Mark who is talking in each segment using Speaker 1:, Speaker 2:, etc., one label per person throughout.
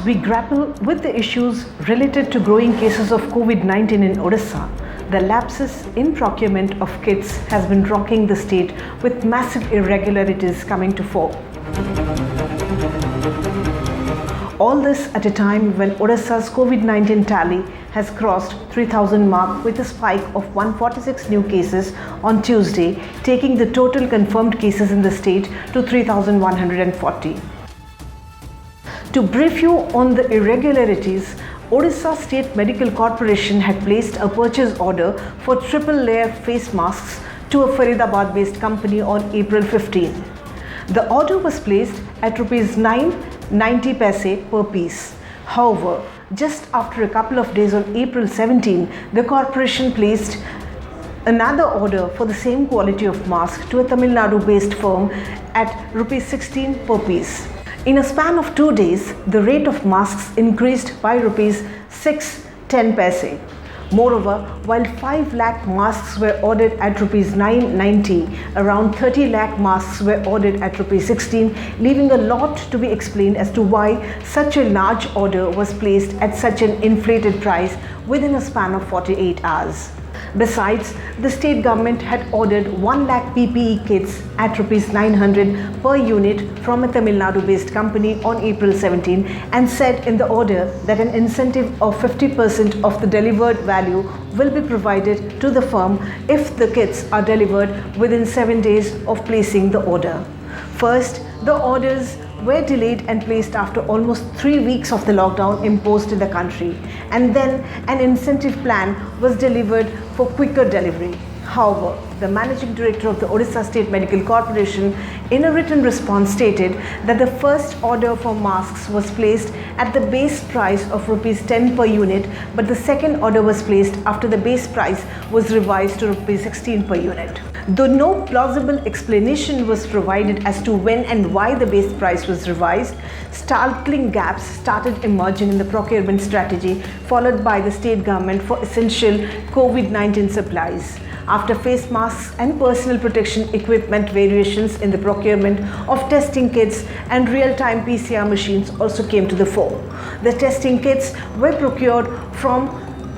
Speaker 1: As we grapple with the issues related to growing cases of COVID-19 in Odisha, the lapses in procurement of kits has been rocking the state with massive irregularities coming to fore. All this at a time when Odisha's COVID-19 tally has crossed 3,000 mark with a spike of 146 new cases on Tuesday, taking the total confirmed cases in the state to 3,140. To brief you on the irregularities, Odisha State Medical Corporation had placed a purchase order for triple-layer face masks to a Faridabad-based company on April 15. The order was placed at Rs 9.90 per piece. However, just after a couple of days on April 17, the corporation placed another order for the same quality of mask to a Tamil Nadu-based firm at Rs 16 per piece. In a span of 2 days, the rate of masks increased by Rs 6.10. Moreover, while 5 lakh masks were ordered at Rs 9.90, around 30 lakh masks were ordered at Rs 16, leaving a lot to be explained as to why such a large order was placed at such an inflated price within a span of 48 hours. Besides, the state government had ordered 1 lakh PPE kits at Rs 900 per unit from a Tamil Nadu-based company on April 17 and said in the order that an incentive of 50% of the delivered value will be provided to the firm if the kits are delivered within 7 days of placing the order. First, the orders were delayed and placed after almost 3 weeks of the lockdown imposed in the country, and then an incentive plan was delivered for quicker delivery. However, the Managing Director of the Odisha State Medical Corporation in a written response stated that the first order for masks was placed at the base price of Rs 10 per unit, but the second order was placed after the base price was revised to Rs 16 per unit. Though no plausible explanation was provided as to when and why the base price was revised, startling gaps started emerging in the procurement strategy followed by the state government for essential COVID-19 supplies. After face masks and personal protection equipment, variations in the procurement of testing kits and real-time PCR machines also came to the fore. The testing kits were procured from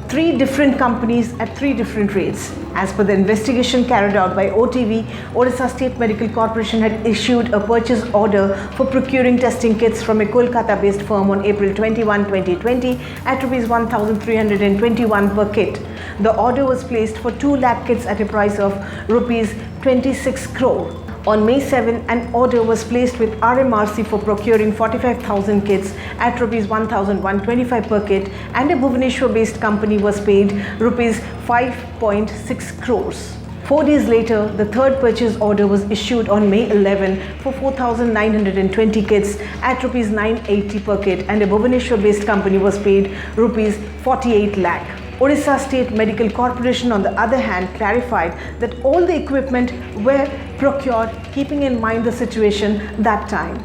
Speaker 1: 3 different companies at 3 different rates. As per the investigation carried out by OTV, Odisha State Medical Corporation had issued a purchase order for procuring testing kits from a Kolkata-based firm on April 21, 2020 at Rs 1,321 per kit. The order was placed for 2 lakh kits at a price of Rs 26 crore. On May 7, an order was placed with RMRC for procuring 45,000 kits at Rs 1,125 per kit, and a Bhubaneswar-based company was paid Rs 5.6 crores. 4 days later, the third purchase order was issued on May 11 for 4,920 kits at Rs 980 per kit, and a Bhubaneswar-based company was paid Rs 48 lakh. Odisha State Medical Corporation, on the other hand, clarified that all the equipment were procured keeping in mind the situation that time.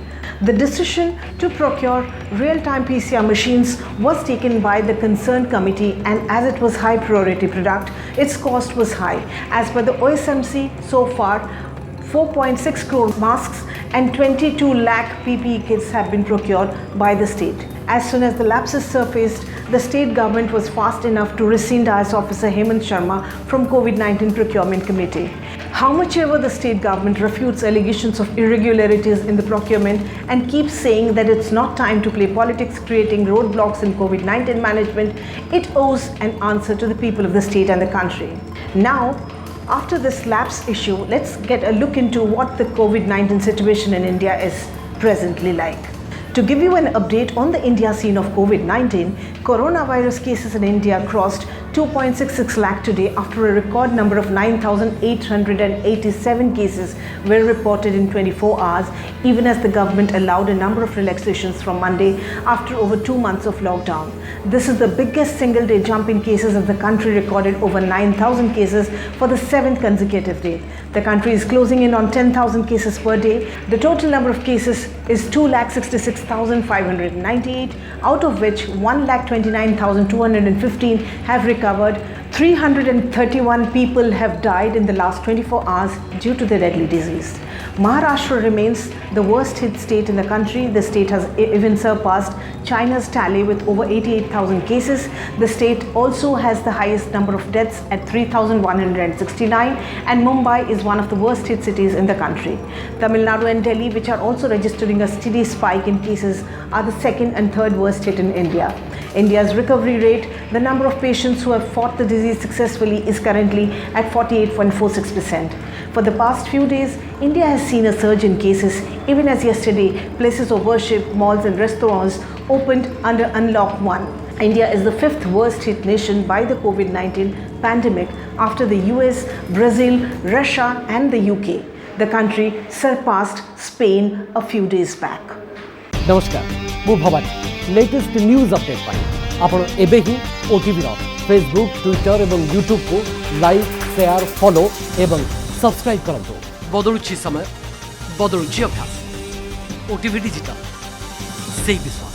Speaker 1: The decision to procure real-time PCR machines was taken by the concerned committee, and as it was high priority product, its cost was high. As per the OSMC, so far 4.6 crore masks and 22 lakh PPE kits have been procured by the state. As soon as the lapses surfaced, the state government was fast enough to rescind IAS officer Hemant Sharma from COVID-19 procurement committee. How much ever the state government refutes allegations of irregularities in the procurement and keeps saying that it's not time to play politics creating roadblocks in COVID-19 management, it owes an answer to the people of the state and the country. Now, after this lapse issue, let's get a look into what the COVID-19 situation in India is presently like. To give you an update on the India scene of COVID-19, coronavirus cases in India crossed 2.66 lakh today after a record number of 9,887 cases were reported in 24 hours, even as the government allowed a number of relaxations from Monday after over 2 months of lockdown. This is the biggest single-day jump in cases of the country, recorded over 9,000 cases for the 7th consecutive day. The country is closing in on 10,000 cases per day. The total number of cases is 2,66,598, out of which 1,29,215 have recovered 331 people have died in the last 24 hours due to the deadly disease. Maharashtra remains the worst hit state in the country. The state has even surpassed China's tally with over 88,000 cases. The state also has the highest number of deaths at 3,169, and Mumbai is one of the worst hit cities in the country. Tamil Nadu and Delhi, which are also registering a steady spike in cases, are the second and third worst hit in India. India's recovery rate, the number of patients who have fought the disease successfully, is currently at 48.46%. For the past few days, India has seen a surge in cases. Even as yesterday, places of worship, malls and restaurants opened under Unlock 1. India is the fifth worst hit nation by the COVID-19 pandemic after the US, Brazil, Russia and the UK. The country surpassed Spain a few days back.
Speaker 2: नमस्कार मु Bhavani latest news update पाई आपण एबे ही OTV रो Facebook Twitter एवं YouTube को like share follow एवं subscribe करंतु बदलुछि समय बदलुछि अभ्यास ओटीवी डिजिटल से विश्वास।